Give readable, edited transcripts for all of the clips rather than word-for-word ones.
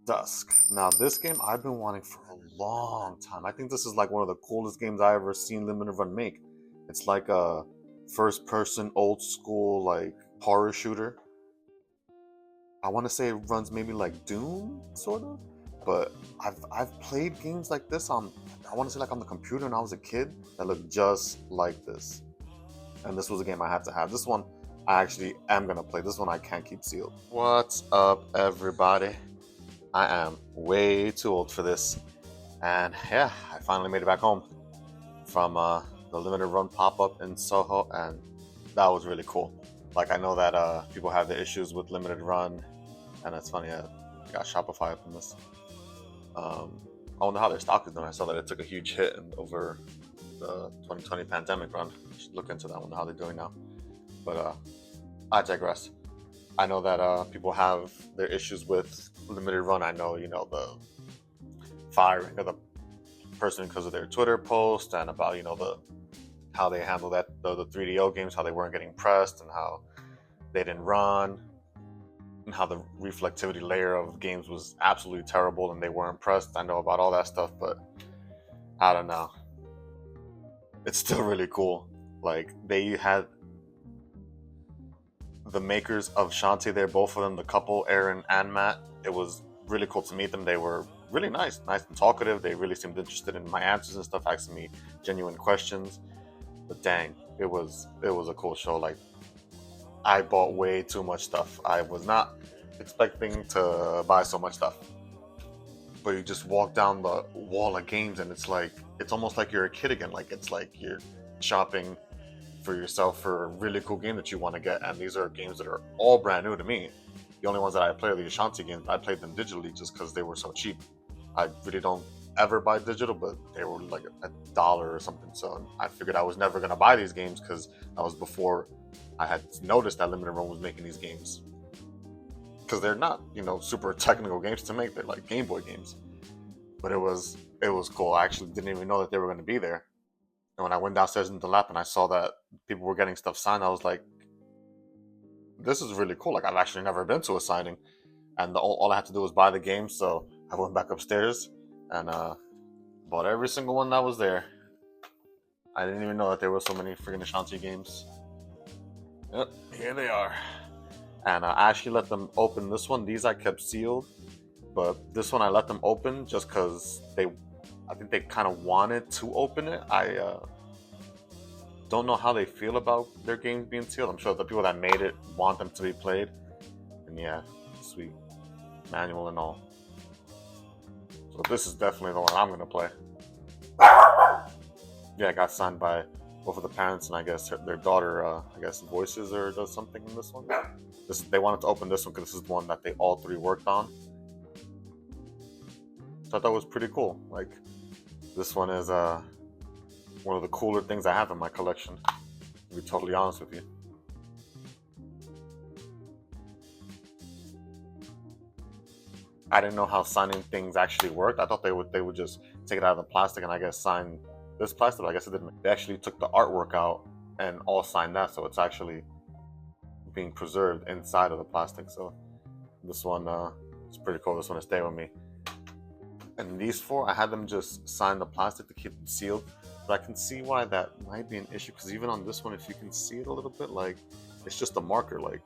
Dusk. Now, this game I've been wanting for a long time. I think this is like one of the coolest games I ever seen Limited Run make. It's like a first-person, old school, like horror shooter. I want to say it runs maybe like Doom, sort of. But I've played games like this on, I want to say like on the computer when I was a kid that looked just like this. And this was a game I had to have. This one I actually am gonna play. This one I can't keep sealed. What's up, everybody? I am way too old for this. And yeah, I finally made it back home from the limited run pop-up in Soho, and that was really cool. Like, I know that people have the issues with limited run, and it's funny, I got Shopify up in this. I wonder how their stock is doing. I saw that it took a huge hit over the 2020 pandemic run. I should look into that one, how they're doing now. But I digress. I know that people have their issues with limited run. I know, the firing of the person because of their Twitter post, and about, how they handle that the 3DO games, how they weren't getting pressed, and how they didn't run, and how the reflectivity layer of games was absolutely terrible and they weren't pressed. I know about all that stuff, but I don't know. It's still really cool. Like, they had the makers of Shantae there, both of them, the couple, Aaron and Matt. It was really cool to meet them. They were really nice and talkative. They really seemed interested in my answers and stuff, asking me genuine questions. But dang, it was a cool show. Like, I bought way too much stuff. I was not expecting to buy so much stuff. But you just walk down the wall of games, and it's almost like you're a kid again. Like, it's like you're shopping for yourself for a really cool game that you want to get, and these are games that are all brand new to me. The only ones that I play are the Ashanti games. I played them digitally just because they were so cheap. I really don't ever buy digital, but they were like $1 or something. So I figured I was never gonna buy these games because that was before I had noticed that Limited Run was making these games. Because they're not, super technical games to make. They're like Game Boy games. But it was cool. I actually didn't even know that they were going to be there. And when I went downstairs in the lab and I saw that people were getting stuff signed, I was like, this is really cool. Like, I've actually never been to a signing. And all I had to do was buy the game. So I went back upstairs and bought every single one that was there. I didn't even know that there were so many freaking Ashanti games. Yep, here they are. And I actually let them open this one. These I kept sealed. But this one I let them open just because I think they kind of wanted to open it. I don't know how they feel about their games being sealed. I'm sure the people that made it want them to be played. And yeah, sweet manual and all. So this is definitely the one I'm gonna play. Yeah, I got signed by both of the parents, and I guess their daughter, I guess voices or does something in this one. They wanted to open this one because this is the one that they all three worked on. So I thought it was pretty cool. Like, this one is one of the cooler things I have in my collection, to be totally honest with you. I didn't know how signing things actually worked. I thought they would just take it out of the plastic and I guess sign this plastic, but I guess it didn't. They actually took the artwork out and all signed that, so it's actually being preserved inside of the plastic. So this one is pretty cool. This one is staying with me. And these four, I had them just sign the plastic to keep them sealed. But I can see why that might be an issue, because even on this one, if you can see it a little bit, like, it's just a marker. Like,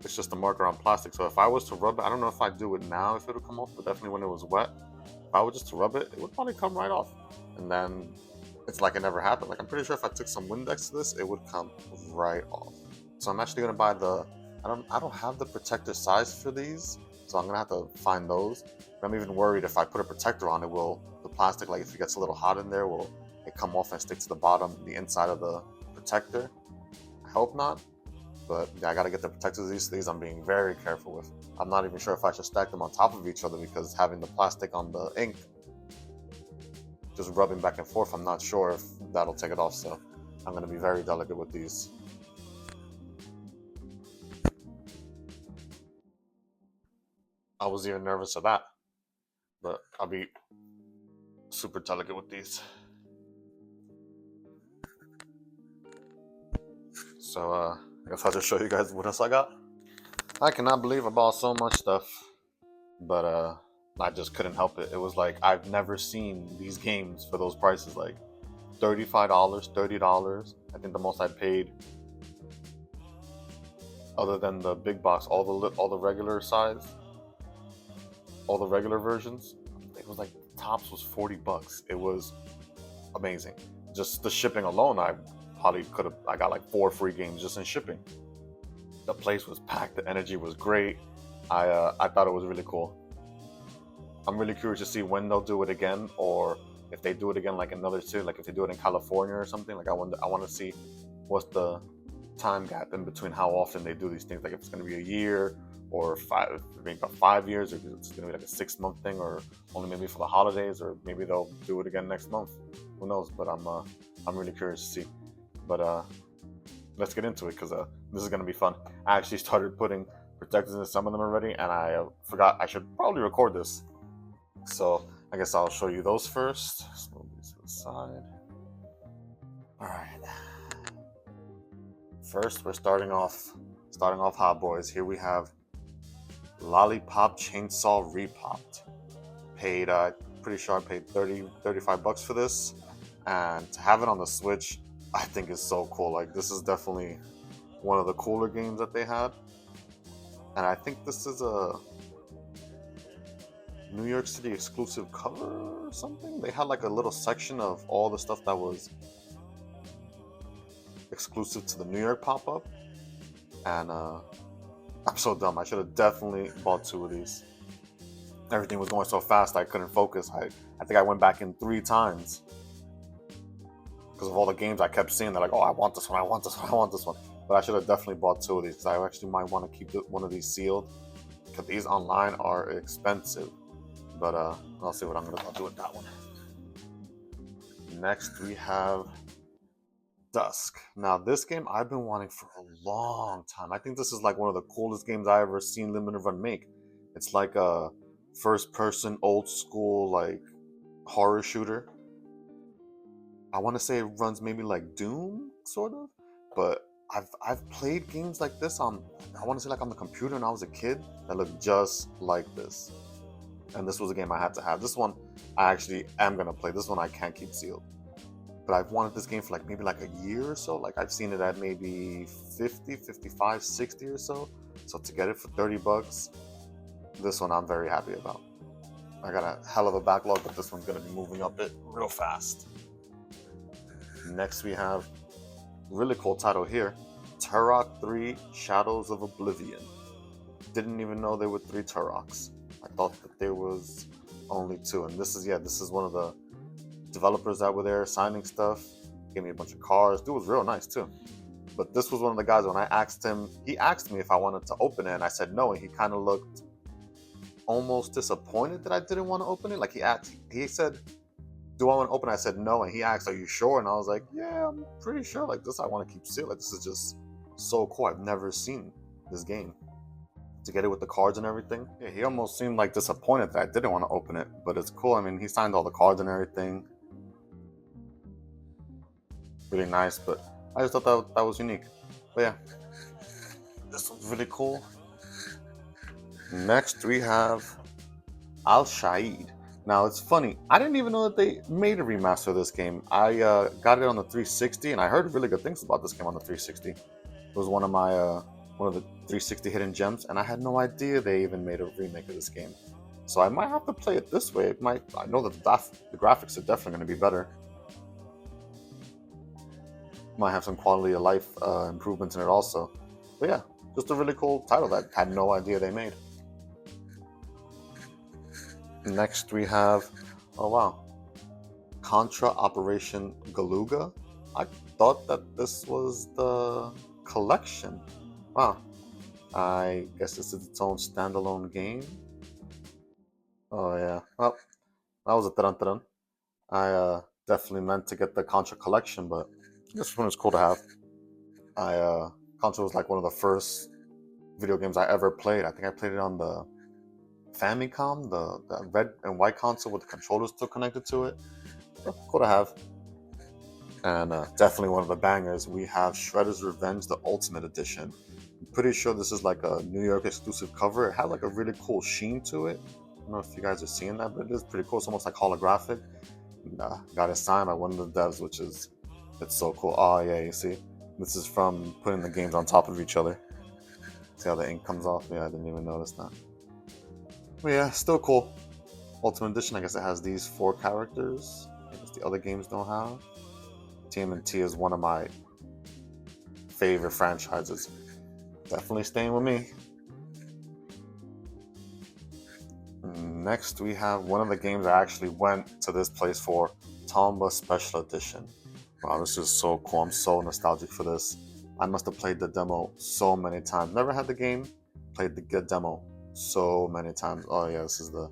it's just a marker on plastic. So if I was to rub it, I don't know if I'd do it now if it would come off, but definitely when it was wet, if I were just to rub it, it would probably come right off. And then it's like it never happened. Like, I'm pretty sure if I took some Windex to this, it would come right off. So I'm actually gonna buy I don't have the protector size for these, so I'm gonna have to find those. But I'm even worried if I put a protector on it, will the plastic, like if it gets a little hot in there, will it come off and stick to the bottom, the inside of the protector? I hope not. But yeah, I gotta get the protectors of these I'm being very careful with. I'm not even sure if I should stack them on top of each other, because having the plastic on the ink, just rubbing back and forth, I'm not sure if that'll take it off. So I'm gonna be very delicate with these. I was even nervous of that, but I'll be super delicate with these. So I guess I'll just show you guys what else I got. I cannot believe I bought so much stuff. but I just couldn't help it. It was like I've never seen these games for those prices, like $35, $30. I think the most I paid, other than the big box, all the regular size, all the regular versions, it was like tops was $40. It was amazing. Just the shipping alone, I probably could have. I got like 4 free games just in shipping. The place was packed. The energy was great. I thought it was really cool. I'm really curious to see when they'll do it again, or if they do it again like another city, like if they do it in California or something. Like I want to see what's the time gap in between how often they do these things. Like if it's going to be a year or maybe about 5 years, or if it's going to be like a 6 month thing, or only maybe for the holidays, or maybe they'll do it again next month. Who knows? But I'm really curious to see. But let's get into it because this is going to be fun. I actually started putting protectors in some of them already, and I forgot I should probably record this. So I guess I'll show you those first. Let's move these to the side. All right. First, we're starting off hot, boys. Here we have Lollipop Chainsaw Repopped. Paid, pretty sure I paid $35 for this, and to have it on the Switch, I think is so cool. Like this is definitely one of the cooler games that they had, and I think this is a New York City exclusive cover or something. They had like a little section of all the stuff that was exclusive to the New York pop-up, and I'm so dumb. I should have definitely bought 2 of these. Everything was going so fast I couldn't focus. I think I went back in 3 times because of all the games I kept seeing. They're like, oh, I want this one, I want this one, I want this one. But I should have definitely bought 2 of these because I actually might want to keep one of these sealed because these online are expensive. But I'll see what I'll do with that one. Next we have Dusk. Now this game I've been wanting for a long time. I think this is like one of the coolest games I ever seen Limited Run make. It's like a first person old school like horror shooter. I want to say it runs maybe like Doom sort of, but I've played games like this on, I want to say like on the computer when I was a kid that looked just like this. And this was a game I had to have. This one I actually am going to play. This one I can't keep sealed. But I've wanted this game for like maybe like a year or so. Like I've seen it at maybe 50, 55, 60 or so. So to get it for $30, this one I'm very happy about. I got a hell of a backlog, but this one's going to be moving up it real fast. Next we have really cool title here, Turok 3 Shadows of Oblivion. Didn't even know there were 3 Turoks. I thought that there was only 2, and this is one of the developers that were there signing stuff. Gave me a bunch of cars. Dude was real nice too. But this was one of the guys when I asked him, he asked me if I wanted to open it, and I said no, and he kind of looked almost disappointed that I didn't want to open it. Like he said, do I want to open it? I said no, and he asked, are you sure? And I was like, yeah, I'm pretty sure. Like this I want to keep sealed. Like this is just so cool. I've never seen this game. To get it with the cards and everything. Yeah, he almost seemed like disappointed that I didn't want to open it, but it's cool. I mean, he signed all the cards and everything. Really nice, but I just thought that was unique. But yeah, this was really cool. Next we have Al Shaid. Now it's funny, I didn't even know that they made a remaster of this game. I got it on the 360, and I heard really good things about this game on the 360. It was one of the 360 hidden gems, and I had no idea they even made a remake of this game. So I might have to play it this way. I know that the graphics are definitely going to be better. Might have some quality of life improvements in it also. But yeah, just a really cool title that I had no idea they made. Next we have, oh wow, Contra Operation Galuga. I thought that this was the collection. Wow. I guess this is its own standalone game. Oh yeah. Well, that was a dun. I definitely meant to get the Contra collection, but this one was cool to have. Contra was like one of the first video games I ever played. I think I played it on the Famicom, the red and white console with the controllers still connected to it. So, cool to have. And definitely one of the bangers. We have Shredder's Revenge, the Ultimate Edition. I'm pretty sure this is like a New York exclusive cover. It had like a really cool sheen to it. I don't know if you guys are seeing that, but it is pretty cool. It's almost like holographic. And, got it signed by one of the devs, which is, it's so cool. Oh yeah, you see, this is from putting the games on top of each other. See how the ink comes off? Yeah, I didn't even notice that. But yeah, still cool. Ultimate Edition, I guess it has these 4 characters. I guess the other games don't have. TMNT is one of my favorite franchises. Definitely staying with me. Next, we have one of the games I actually went to this place for, Tomba Special Edition. Wow, this is so cool. I'm so nostalgic for this. I must have played the demo so many times. Never had the game, played the demo so many times. Oh yeah, this is the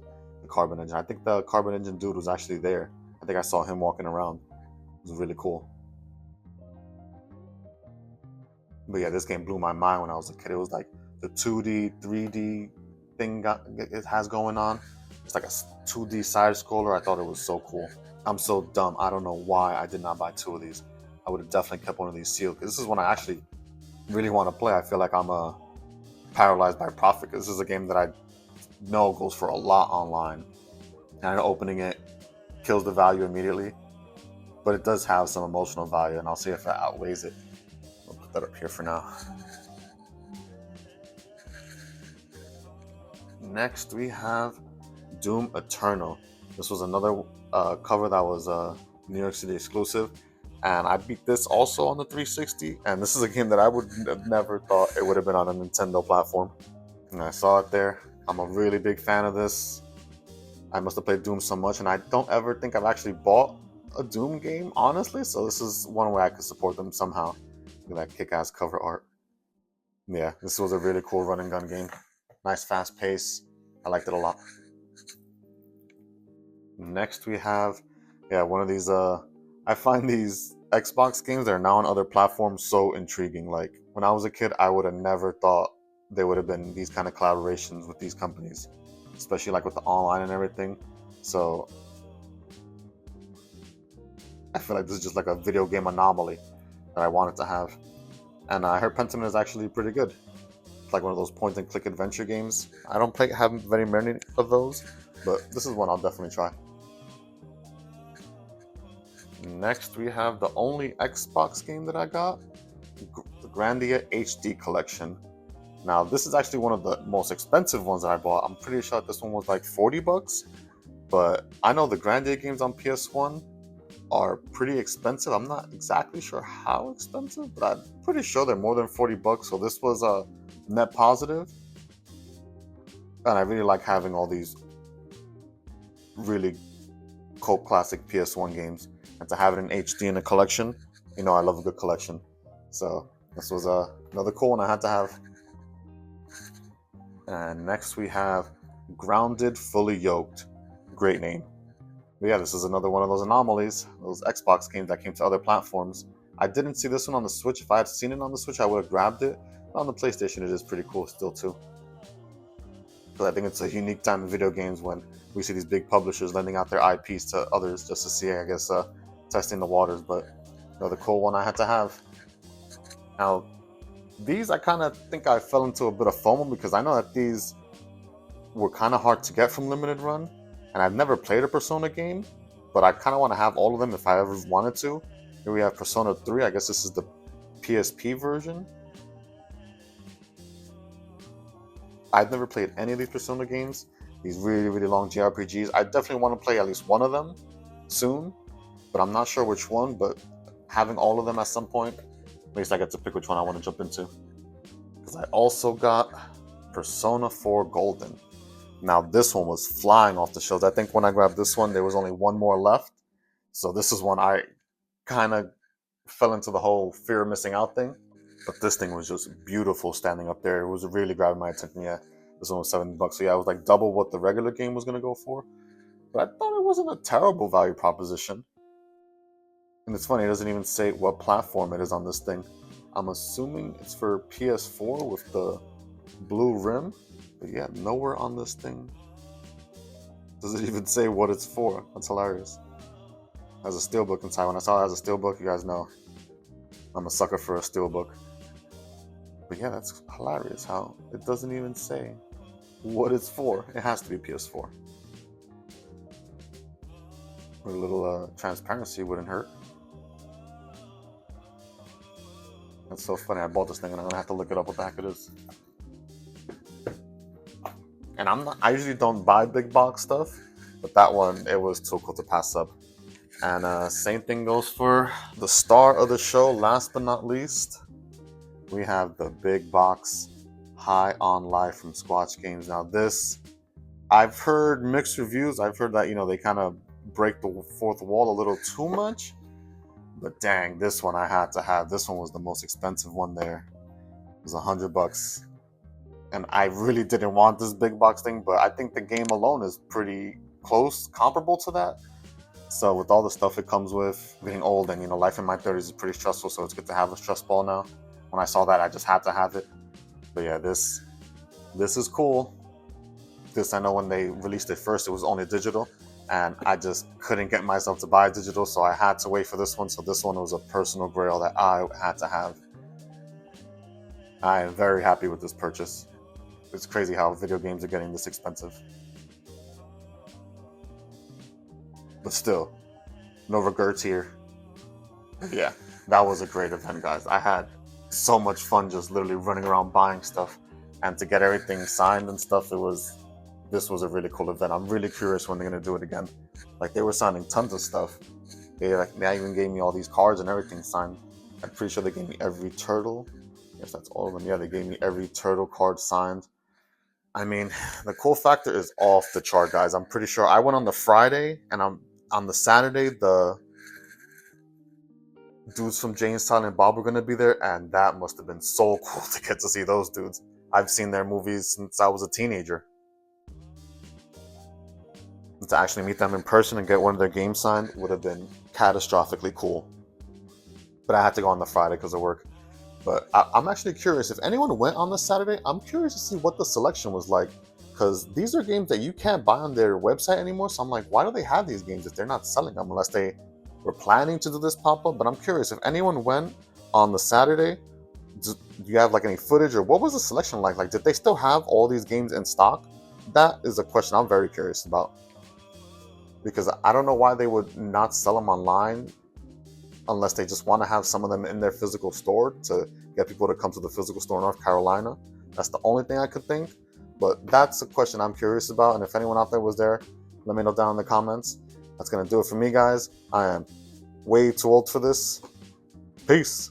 Carbon Engine. I think the Carbon Engine dude was actually there. I think I saw him walking around. It was really cool. But yeah, this game blew my mind when I was a kid. It was like the 2D, 3D thing it has going on. It's like a 2D side scroller. I thought it was so cool. I'm so dumb. I don't know why I did not buy 2 of these. I would have definitely kept one of these sealed, because this is one I actually really want to play. I feel like I'm paralyzed by profit, because this is a game that I know goes for a lot online. And opening it kills the value immediately. But it does have some emotional value, and I'll see if that outweighs it. I'll put that up here for now. Next, we have Doom Eternal. This was another cover that was New York City exclusive, and I beat this also on the 360. And this is a game that I would have never thought it would have been on a Nintendo platform. And I saw it there. I'm a really big fan of this. I must have played Doom so much, and I don't ever think I've actually bought a Doom game, honestly. So this is one way I could support them somehow. Look at that kick-ass cover art. Yeah, this was a really cool run and gun game. Nice fast pace. I liked it a lot. Next we have, one of these, I find these Xbox games that are now on other platforms so intriguing. Like, when I was a kid, I would have never thought there would have been these kind of collaborations with these companies, especially like with the online and everything. So I feel like this is just like a video game anomaly that I wanted to have. And I heard Pentiment is actually pretty good. It's like one of those point and click adventure games. I don't have very many of those, but this is one I'll definitely try. Next, we have the only Xbox game that I got, the Grandia HD Collection. Now, this is actually one of the most expensive ones that I bought. I'm pretty sure this one was like 40 bucks, but I know the Grandia games on PS1 are pretty expensive. I'm not exactly sure how expensive, but I'm pretty sure they're more than 40 bucks. So this was a net positive. And I really like having all these really cult classic PS1 games, and to have it in HD in a collection, I love a good collection. So this was another cool one I had to have. And next we have Grounded Fully Yoked. Great name. But yeah, this is another one of those anomalies, those Xbox games that came to other platforms. I didn't see this one on the Switch. If I had seen it on the Switch, I would have grabbed it. But on the PlayStation, it is pretty cool still too. Because I think it's a unique time in video games when we see these big publishers lending out their IPs to others just to see, I guess, testing the waters. But another cool one I had to have. Now, these I kind of think I fell into a bit of FOMO, because I know that these were kind of hard to get from Limited Run, and I've never played a Persona game, but I kind of want to have all of them if I ever wanted to. Here we have Persona 3. I guess this is the PSP version. I've never played any of these Persona games, these really, really long JRPGs. I definitely want to play at least one of them soon, but I'm not sure which one. But having all of them at some point, at least I get to pick which one I want to jump into. Because I also got Persona 4 Golden. Now, this one was flying off the shelves. I think when I grabbed this one, there was only one more left. So this is one I kind of fell into the whole fear of missing out thing. But this thing was just beautiful standing up there. It was really grabbing my attention. Yeah, this one was $70. So yeah, it was like double what the regular game was going to go for. But I thought it wasn't a terrible value proposition. And it's funny, it doesn't even say what platform it is on this thing. I'm assuming it's for PS4 with the blue rim. But yeah, nowhere on this thing does it even say what it's for. That's hilarious. It has a steelbook inside. When I saw it has a steelbook, you guys know I'm a sucker for a steelbook. But yeah, that's hilarious how it doesn't even say what it's for. It has to be PS4. A little transparency wouldn't hurt. That's so funny. I bought this thing and I'm gonna have to look it up what the heck it is. And I usually don't buy big box stuff, but that one, it was too cool to pass up. And same thing goes for the star of the show. Last but not least, we have the big box High on Life from Squatch Games. Now this, I've heard mixed reviews. I've heard that, they kind of break the fourth wall a little too much. But dang, this one I had to have. This one was the most expensive one there. It was $100. And I really didn't want this big box thing, but I think the game alone is pretty close, comparable to that. So with all the stuff it comes with, getting old and life in my 30s is pretty stressful, so it's good to have a stress ball now. When I saw that, I just had to have it. But yeah, this is cool. This, I know when they released it first, it was only digital, and I just couldn't get myself to buy digital, so I had to wait for this one. So this one was a personal grail that I had to have. I am very happy with this purchase. It's crazy how video games are getting this expensive. But still, no regrets here. Yeah, that was a great event, guys. I had so much fun just literally running around buying stuff, and to get everything signed and stuff, this was a really cool event. I'm really curious when they're gonna do it again. Like, they were signing tons of stuff. They even gave me all these cards and everything signed. I'm pretty sure they gave me every turtle. Yes, that's all of them. Yeah, they gave me every turtle card signed. I mean, the cool factor is off the chart, guys. I'm pretty sure I went on the Friday, and on the Saturday, the dudes from Jamestown and Bob were going to be there, and that must have been so cool to get to see those dudes. I've seen their movies since I was a teenager. To actually meet them in person and get one of their games signed would have been catastrophically cool. But I had to go on the Friday because of work. But I'm actually curious, if anyone went on the Saturday, I'm curious to see what the selection was like. Because these are games that you can't buy on their website anymore. So I'm like, why do they have these games if they're not selling them? Unless they were planning to do this pop-up. But I'm curious, if anyone went on the Saturday, do you have like any footage, or what was the selection like? Like, did they still have all these games in stock? That is a question I'm very curious about. Because I don't know why they would not sell them online, unless they just want to have some of them in their physical store to get people to come to the physical store in North Carolina. That's the only thing I could think. But that's a question I'm curious about. And if anyone out there was there, let me know down in the comments. That's going to do it for me, guys. I am way too old for this. Peace.